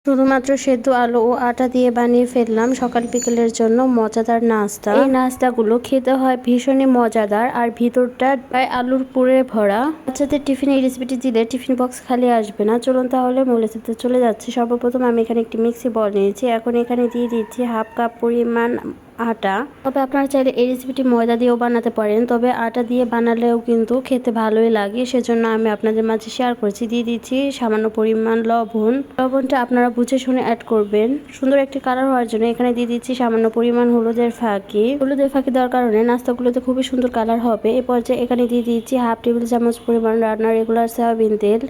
শুধুমাত্র সেদ্ধ আলু ও আটা দিয়ে বানিয়ে ফেললাম সকাল বিকেলের জন্য মজাদার নাস্তা। এই নাস্তাগুলো খেতে হয় ভীষণই মজাদার আর ভিতরটা প্রায় আলুর পুরে ভরা। বাচ্চাদের টিফিন এই রেসিপিটি দিলে টিফিন বক্স খালি আসবে না। চলুন তাহলে মূল রেসিপিতে চলে যাচ্ছি। সর্বপ্রথম আমি এখানে একটি মিক্সি বল নিয়েছি। এখন এখানে দিয়ে দিচ্ছি হাফ কাপ পরিমাণ আটা। তবে আপনারা চাইলে এই রেসিপিটি ময়দা দিয়েও বানাতে পারেন, তবে আটা দিয়ে বানালেও কিন্তু খেতে ভালোই লাগে, সেজন্য আমি আপনাদের মাঝে শেয়ার করছি। দিয়ে দিচ্ছি সামান্য পরিমাণ লবণ। লবণটা আপনারা বুঝে শুনে অ্যাড করবেন সুন্দর একটি কালার হওয়ার জন্য। এখানে দিয়ে দিচ্ছি সামান্য পরিমাণ হলুদের ফাঁকি। হলুদের ফাঁকি দেওয়ার কারণে নাস্তাগুলোতে খুবই সুন্দর কালার হবে। এ পর্যায়ে এখানে দিয়ে দিচ্ছি হাফ টেবিল চামচ পরিমাণ রান্নার রেগুলার সয়াবিন তেল।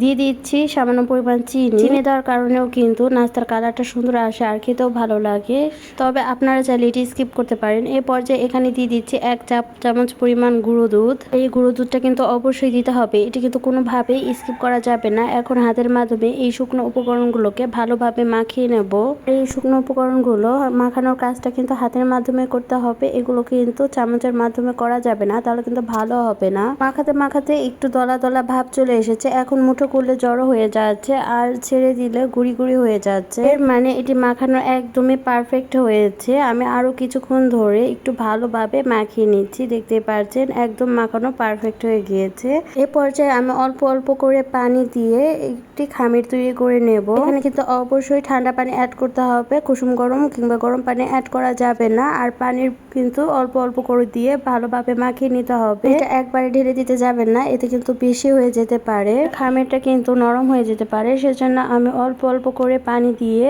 দিয়ে দিচ্ছি সামান্য পরিমাণ চিনি দেওয়ার কারণেও কিন্তু নাস্তার কালারটা সুন্দর আসে আর খেতেও ভালো লাগে, তবে আপনারা চাইলে এটি স্কিপ করতে পারেন। এই পর্যায়ে এখানে দিয়ে দিচ্ছি 1 চামচ পরিমাণ গুঁড়ো দুধ। এই গুঁড়ো দুধটা কিন্তু অবশ্যই দিতে হবে, এটি কিন্তু কোনোভাবেই স্কিপ করা যাবে না। এখন হাতের মাধ্যমে এই শুকনো উপকরণগুলোকে ভালোভাবে মাখিয়ে নেব। এই শুকনো উপকরণগুলো মাখানোর কাজটা কিন্তু হাতের মাধ্যমে করতে হবে, এগুলো কিন্তু চামচের মাধ্যমে করা যাবে না, তাহলে কিন্তু ভালো হবে না। মাখাতে মাখাতে একটু দলা দলা ভাব চলে এসেছে, এখন মুঠো করলে জড়ো হয়ে যাচ্ছে আর ছেড়ে দিলে গুঁড়ি গুঁড়ি হয়ে যাচ্ছে। এর মানে এটি মাখানো একদমই পারফেক্ট হয়েছে। আমি আরো কিছুক্ষণ ধরে একটু ভালোভাবে মাখিয়ে নিচ্ছি। দেখতে পাচ্ছেন একদম মাখানো পারফেক্ট হয়ে গিয়েছে। এ পর্যায়ে আমি অল্প অল্প করে পানি দিয়ে একটি খামির তৈরি করে নেব। এখানে কিন্তু অবশ্যই ঠান্ডা পানি অ্যাড করতে হবে, কুসুম গরম কিংবা গরম পানি অ্যাড করা যাবে না। আর পানির কিন্তু অল্প অল্প করে দিয়ে ভালোভাবে মাখিয়ে নিতে হবে। এটা একবারে ঢেলে দিতে যাবেন না, এতে কিন্তু বেশি হয়ে যেতে পারে, খামিরটা কিন্তু নরম হয়ে যেতে পারে। সেজন্য আমি অল্প অল্প করে পানি দিয়ে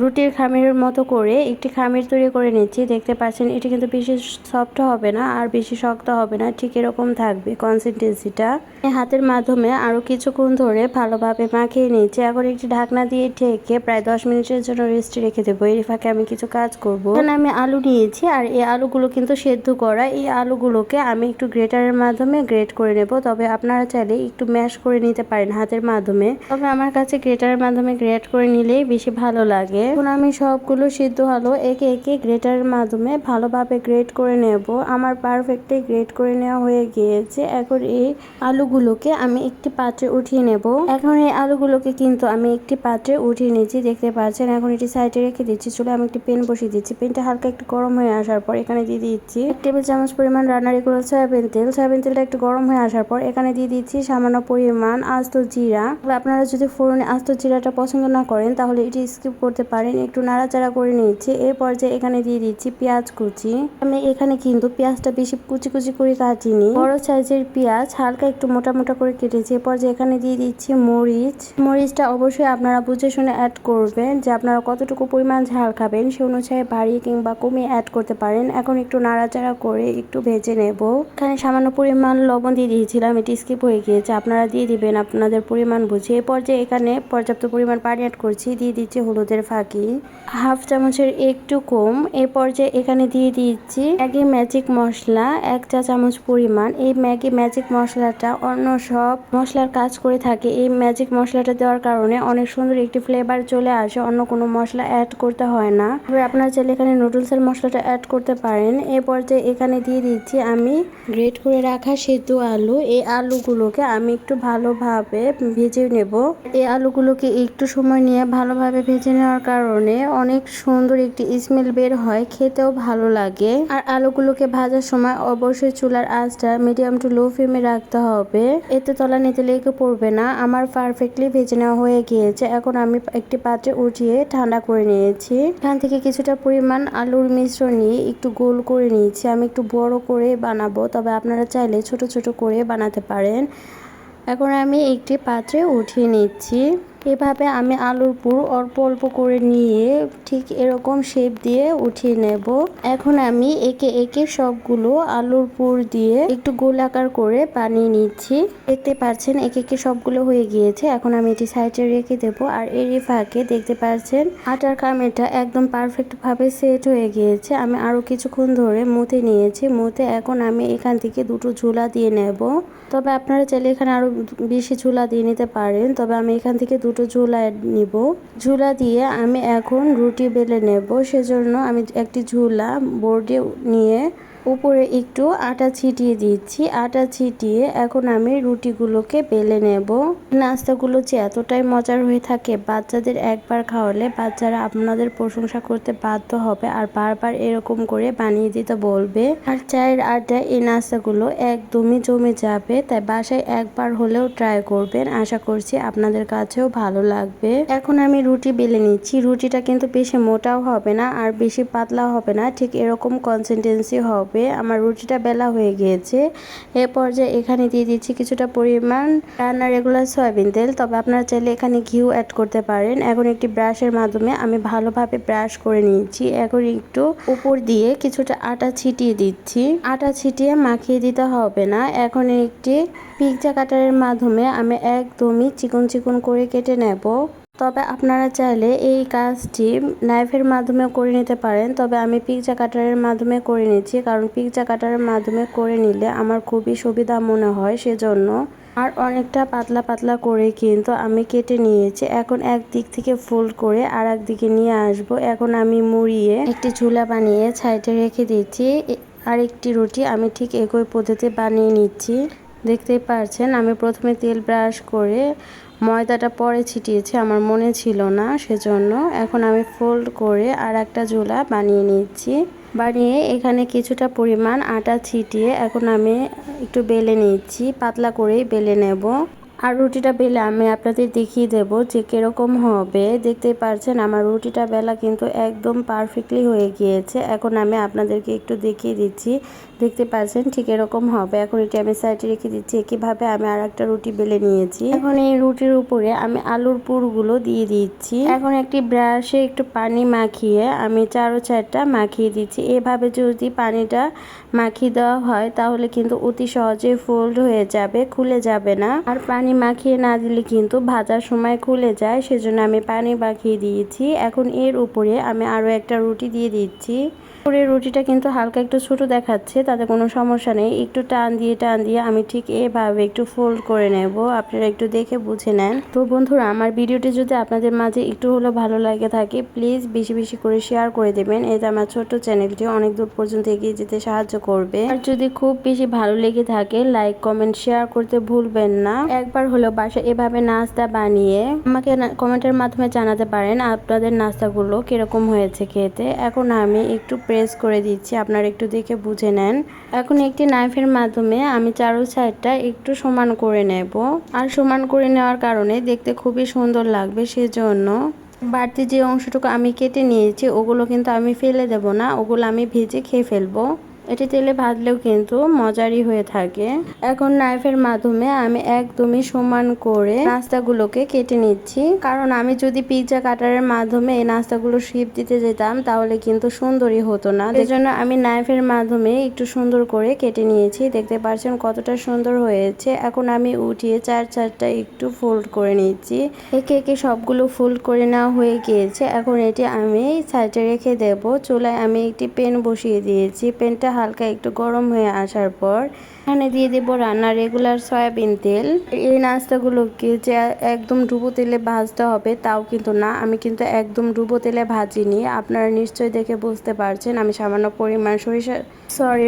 রুটির খামিরের মতো করে একটি খামির তৈরি করে নিচ্ছি। দেখতে পাচ্ছেন এটি কিন্তু বেশি সফট হবে না আর বেশি শক্ত হবে না, ঠিক এরকম থাকবে কনসিস্টেন্সিটা। হাতের মাধ্যমে আরো কিছুক্ষণ ধরে ভালোভাবে মাখিয়ে নিচ্ছি। এখন একটি ঢাকনা দিয়ে ঢেকে প্রায় 10 মিনিটের জন্য রেস্টে রেখে দেবো। এর ফাঁকে আমি কিছু কাজ করব। এখানে আমি আলু নিয়েছি আর এই আলুগুলো কিন্তু সেদ্ধ করা। এই আলুগুলোকে আমি একটু গ্রেটারের মাধ্যমে গ্রেট করে নেব, তবে আপনারা চাইলে একটু ম্যাশ করে নিতে পারেন হাতের মাধ্যমে, তবে আমার কাছে গ্রেটারের মাধ্যমে গ্রেট করে নিলেই বেশি ভালো লাগে। এখন আমি সবগুলো সিদ্ধ আলু একে একে গ্রেটারের মাধ্যমে ভালোভাবে গ্রেট করে নেব। আমার পারফেক্টলি গ্রেট করে নেওয়া হয়ে গিয়েছে। এখন এই আলুগুলোকে আমি একটি পাত্রে উঠিয়ে নেব। এখন এই আলুগুলোকে কিন্তু আমি একটি পাত্রে উঠিয়ে নিয়েছি, দেখতে পাচ্ছেন। এখন এটি সাইডে রেখে দিচ্ছি। চুলে আমি একটি পেন বসিয়ে দিচ্ছি। পেনটা হালকা একটু গরম হয়ে আসার পর এখানে দিয়ে দিচ্ছি 1 টেবিল চামচ পরিমাণ রান্নার রেগুলার সয়াবিন তেল। সয়াবিন তেলটা একটু গরম হয়ে আসার পর এখানে দিয়ে দিচ্ছি সামান্য পরিমাণ আস্ত জিরা। আপনারা যদি ফোড়নে আস্ত জিরাটা পছন্দ না করেন তাহলে এটি স্কিপ করতে পারেন। একটু নাড়াচাড়া করে নিচ্ছি। এর পর্যায়ে এখানে দিয়ে দিচ্ছি পেঁয়াজ কুচি। আমি এখানে কিন্তু পেঁয়াজটা বেশি কুচি কুচি করে কাটিনি, বড় সাইজের পেঁয়াজ হালকা একটু মোটা মোটা করে কেটেছি। এর পর্যায়ে এখানে দিয়ে দিচ্ছি মরিচ। মরিচটা অবশ্যই আপনারা বুঝে শুনে অ্যাড করবেন, যে আপনারা কতটুকু পরিমাণ ঝাল খাবেন সে অনুযায়ী বাড়িয়ে কিংবা কমিয়ে অ্যাড করতে পারেন। এখন একটু নাড়াচাড়া করে একটু ভেজে নেব। এখানে সামান্য পরিমাণ লবণ দিয়ে দিয়েছিলাম, এটি স্কিপ হয়ে গিয়েছে, আপনারা দিয়ে দিবেন আপনাদের পরিমাণ বুঝে। এ পর্যায়ে এখানে পর্যাপ্ত পরিমাণ পানি অ্যাড করছি। দিয়ে দিচ্ছি হলুদের ফাঁকি হাফ চামচের একটু কম। এ পর্যায়ে এখানে দিয়ে দিচ্ছি ম্যাগি ম্যাজিক মশলা 1 চা চামচ পরিমাণ। এই ম্যাগি ম্যাজিক মশলাটা অন্য সব মশলার কাজ করে থাকে। এই ম্যাজিক মশলাটা দেওয়ার কারণে অনেক সুন্দর একটি ফ্লেভার চলে আসে, অন্য কোনো মশলা অ্যাড করতে হয় না। তবে আপনারা চাইলে এখানে নুডলসের মশলাটা অ্যাড করতে পারেন। এ পর্যায়ে এখানে দিয়ে দিচ্ছি আমি গ্রেট করে রাখা সেদ্ধ আলু। এই আলুগুলোকে আমি একটু ভালোভাবে ভেজে নেব। এই আলুগুলোকে একটু সময় নিয়ে ভালোভাবে ভেজে নেওয়ার কারণে অনেক সুন্দর একটি স্মেল বের হয়, খেতেও ভালো লাগে। আর আলুগুলোকে ভাজার সময় অবশ্যই চুলার আঁচটা মিডিয়াম টু লো ফ্লেমে রাখতে হবে, এতে তলানিতে লেগে পড়বে না। আমার পারফেক্টলি ভেজে নেওয়া হয়ে গিয়েছে। এখন আমি একটি পাত্রে উঠিয়ে ঠান্ডা করে নিয়েছি। এখান থেকে কিছুটা পরিমাণ আলুর মিশ্রণ নিয়ে একটু গোল করে নিয়েছি। আমি একটু বড় করে বানাবো, তবে আপনারা চাইলে ছোট ছোট করে বানাতে পারেন। এখন আমি একটি পাত্রে উঠিয়ে নিচ্ছি। এভাবে আমি আলুর পুর অল্প অল্প করে নিয়ে ঠিক এরকম শেপ দিয়ে উঠিয়ে নেব। এখন আমি একে একে সবগুলো আলুর পুর দিয়ে একটু গোলাকার করে বানিয়ে নিচ্ছি। দেখতে পাচ্ছেন একে একে সবগুলো হয়ে গিয়েছে। এখন আমি এটি সাইডে রেখে দেব। আর এরই ফাঁকে দেখতে পাচ্ছেন আটার খামিরটা একদম পারফেক্ট ভাবে সেট হয়ে গিয়েছে। আমি আরো কিছুক্ষণ ধরে মুথে নিয়েছি। মুথে এখন আমি এখান থেকে দুটো ঝোলা দিয়ে নেব, তবে আপনারা চাইলে এখানে আরো বেশি ঝোলা দিয়ে নিতে পারেন, তবে আমি এখান থেকে দুটো ঝোলা নিব। ঝোলা দিয়ে আমি এখন রুটি বেলে নেব। সেজন্য আমি একটি ঝোলা বোর্ডে নিয়ে উপরে একটু আটা ছিটিয়ে দিচ্ছি। আটা ছিটিয়ে এখন আমি রুটিগুলোকে বেলে নেব। নাস্তাগুলো যে এতটাই মজার হয়ে থাকে, বাচ্চাদের একবার খাওয়ালে বাচ্চারা আপনাদের প্রশংসা করতে বাধ্য হবে আর বারবার এরকম করে বানিয়ে দিতে বলবে। আর চায়ের আড্ডায় এই নাস্তাগুলো একদমই জমে যাবে, তাই বাসায় একবার হলেও ট্রাই করবেন। আশা করছি আপনাদের কাছেও ভালো লাগবে। এখন আমি রুটি বেলে নিচ্ছি। রুটিটা কিন্তু বেশি মোটাও হবে না আর বেশি পাতলা হবে না, ঠিক এরকম কনসিস্টেন্সি হবে। আমার রুটিটা বেলা হয়ে গিয়েছে। এ পর্যায়ে এখানে দিয়ে দিচ্ছি কিছুটা পরিমাণ রান্নার রেগুলার সয়াবিন তেল, তবে আপনারা চাইলে এখানে ঘিও অ্যাড করতে পারেন। এখন একটি ব্রাশের মাধ্যমে আমি ভালোভাবে ব্রাশ করে নিয়েছি। এখন একটু উপর দিয়ে কিছুটা আটা ছিটিয়ে দিচ্ছি। আটা ছিটিয়ে মাখিয়ে দিতে হবে না। এখন একটি পিৎজা কাটারের মাধ্যমে আমি একদমই চিকন চিকন করে কেটে নেব। তবে আপনারা চাইলে এই কাজটি নাইফের মাধ্যমে করে নিতে পারেন, তবে আমি পিৎজা কাটারের মাধ্যমে করে নিচ্ছি, কারণ পিৎজা কাটারের মাধ্যমে করে নিলে আমার খুবই সুবিধা মনে হয়, সেজন্য। আর অনেকটা পাতলা পাতলা করে কিন্তু আমি কেটে নিয়েছি। এখন এক দিক থেকে ফোল্ড করে আর এক দিকে নিয়ে আসব। এখন আমি মুড়িয়ে একটি ঝুলা বানিয়ে সাইডে রেখে দিচ্ছি। আরেকটি রুটি আমি ঠিক একই পদ্ধতি বানিয়ে নিচ্ছি। দেখতেই পারছেন আমি প্রথমে তেল ব্রাশ করে ময়দাটা পরে ছিটিয়েছি, আমার মনে ছিল না, সেজন্য। এখন আমি ফোল্ড করে আর একটা ঝোলা বানিয়ে নিচ্ছি। বানিয়ে এখানে কিছুটা পরিমাণ আটা ছিটিয়ে এখন আমি একটু বেলে নিচ্ছি। পাতলা করেই বেলে নেব। আর রুটিটা বেলে আমি আপনাদের দেখিয়ে দেব যে কিরকম হবে। দেখতেই পারছেন আমার রুটিটা বেলা কিন্তু একদম পারফেক্টলি হয়ে গিয়েছে। এখন আমি আপনাদেরকে একটু দেখিয়ে দিচ্ছি। দেখতে পাচ্ছেন ঠিক এরকম হবে। এখন এটি আমি সাইডে রেখে দিচ্ছি। একইভাবে আমি আর একটা রুটি বেলে নিয়েছি। এখন এই রুটির উপরে আমি আলুর পুরগুলো দিয়ে দিচ্ছি। এখন একটি ব্রাশে একটু পানি মাখিয়ে আমি চারটা মাখিয়ে দিচ্ছি। এভাবে যদি পানিটা মাখিয়ে দেওয়া হয় তাহলে কিন্তু অতি সহজে ফোল্ড হয়ে যাবে, খুলে যাবে না। আর পানি মাখিয়ে না দিলে কিন্তু ভাজার সময় খুলে যায়, সেজন্য আমি পানি মাখিয়ে দিয়েছি। এখন এর উপরে আমি আরো একটা রুটি দিয়ে দিচ্ছি। উপরের রুটিটা কিন্তু হালকা একটু ছোট দেখাচ্ছে, তাতে কোনো সমস্যা নেই। একটু টান দিয়ে আমি ঠিক এভাবে একটু ফোল্ড করে নেব। আপনারা একটু দেখে বুঝে নেন। তো বন্ধুরা, আমার ভিডিওটি যদি আপনাদের মাঝে একটু হলেও ভালো লাগে থাকে, প্লিজ বেশি বেশি করে শেয়ার করে দেবেন। এতে আমার ছোট্ট চ্যানেলটি অনেক দূর পর্যন্ত এগিয়ে যেতে সাহায্য করবে। আর যদি খুব বেশি ভালো লেগে থাকে, লাইক কমেন্ট শেয়ার করতে ভুলবেন না। একবার হলেও বাসায় এভাবে নাস্তা বানিয়ে আমাকে কমেন্টের মাধ্যমে জানাতে পারেন আপনাদের নাস্তাগুলো কিরকম হয়েছে খেতে। এখন আমি একটু প্রেস করে দিচ্ছি, আপনারা একটু দেখে বুঝে নেন। এখন একটি নাইফের মাধ্যমে আমি চারো সাইডটা একটু সমান করে নেব। আর সমান করে নেওয়ার কারণে দেখতে খুবই সুন্দর লাগবে, সেজন্য। বাড়তি যে অংশটুকু আমি কেটে নিয়েছি ওগুলো কিন্তু আমি ফেলে দেব না, ওগুলো আমি ভেজে খেয়ে ফেলবো। এটি তেলে ভাজলেও কিন্তু মজারই হয়ে থাকে। এখন নাইফের মাধ্যমে আমি একদমই সমান করে নাস্তাগুলোকে কেটে নিচ্ছি, কারণ আমি যদি পিৎজা কাটারের মাধ্যমে এই নাস্তাগুলো শেপ দিতে যেতাম তাহলে কিন্তু সুন্দরই হতো না। এজন্য আমি নাইফের মাধ্যমে একটু সুন্দর করে কেটে নিয়েছি। দেখতে পাচ্ছেন কতটা সুন্দর হয়েছে। এখন আমি উঠিয়ে চারটা একটু ফোল্ড করে নিচ্ছি। একে একে সবগুলো ফোল্ড করে নেওয়া হয়ে গিয়েছে। এখন এটি আমি সাইডে রেখে দেব। চুলায় আমি একটি প্যান বসিয়ে দিয়েছি। প্যানটা হালকা একটু গরম হয়ে আসার পর এখানে দিয়ে দেব রান্নার রেগুলার সয়াবিন তেল। এই নাস্তাগুলোকে যে একদম ডুবো তেলে ভাজতে হবে তাও কিন্তু না, আমি কিন্তু একদম ডুবো তেলে ভাজিনি। আপনারা নিশ্চয়ই দেখে বুঝতে পারছেন আমি সামান্য পরিমাণ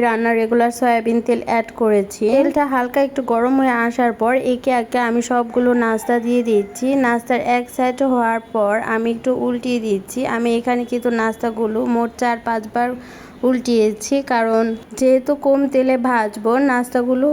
রান্নার রেগুলার সয়াবিন তেল অ্যাড করেছি। তেলটা হালকা একটু গরম হয়ে আসার পর একে একে আমি সবগুলো নাস্তা দিয়ে দিচ্ছি। নাস্তার এক সাইড হওয়ার পর আমি একটু উল্টিয়ে দিচ্ছি। আমি এখানে কিন্তু নাস্তাগুলো মোট 4-5 বার উল্টিয়েছি, কারণ যেহেতু কম তেলে ভাজবো নাস্তাগুলো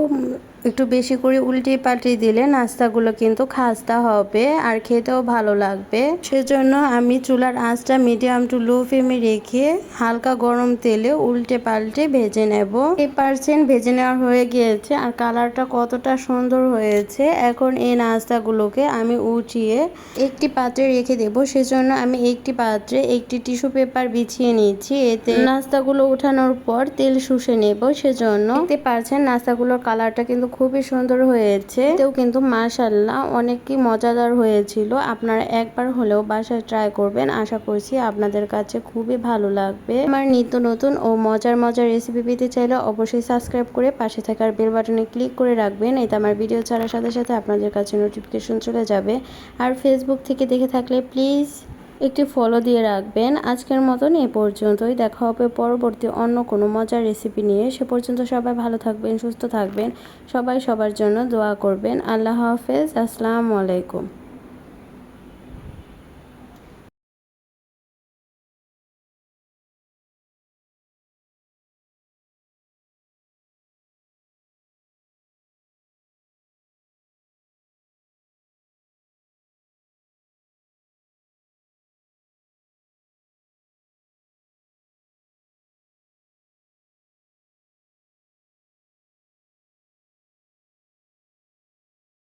একটু বেশি করে উল্টে পাল্টে দিলে নাস্তাগুলো কিন্তু খাস্তা হবে আর খেতেও ভালো লাগবে। সেজন্য আমি চুলার আঁচটা মিডিয়াম টু লো ফ্লেমে রেখে হালকা গরম তেলে উল্টে পাল্টে ভেজে নেব। 80% ভেজে নেওয়া হয়ে গিয়েছে আর কালারটা কতটা সুন্দর হয়েছে। এখন এই নাস্তাগুলোকে আমি উঠিয়ে একটি পাত্রে রেখে দেব। সেজন্য আমি একটি পাত্রে একটি টিস্যু পেপার বিছিয়ে নিচ্ছি। এতে নাস্তাগুলো উঠানোর পর তেল শুষে নেব। সেজন্য দেখতে পাচ্ছেন নাস্তাগুলোর কালারটা কিন্তু খুবই সুন্দর হয়েছে। এতেও কিন্তু মাশাআল্লাহ অনেকই মজাদার হয়েছিল। আপনারা একবার হলেও বাসায় ট্রাই করবেন। আশা করছি আপনাদের কাছে খুবই ভালো লাগবে। আমার নিত্য নতুন ও মজার রেসিপি পেতে চাইলে অবশ্যই সাবস্ক্রাইব করে পাশে থাকার বেল বাটনে ক্লিক করে রাখবেন। এতে আমার ভিডিও ছাড়ার সাথে সাথে আপনাদের কাছে নোটিফিকেশন চলে যাবে। আর ফেসবুক থেকে দেখে থাকলে প্লিজ একটি ফলো দিয়ে রাখবেন। আজকের মতন এ পর্যন্তই, দেখা হবে পরবর্তী অন্য কোনো মজার রেসিপি নিয়ে। সে পর্যন্ত সবাই ভালো থাকবেন, সুস্থ থাকবেন, সবাই সবার জন্য দোয়া করবেন। আল্লাহ হাফেজ, আসসালামু আলাইকুম।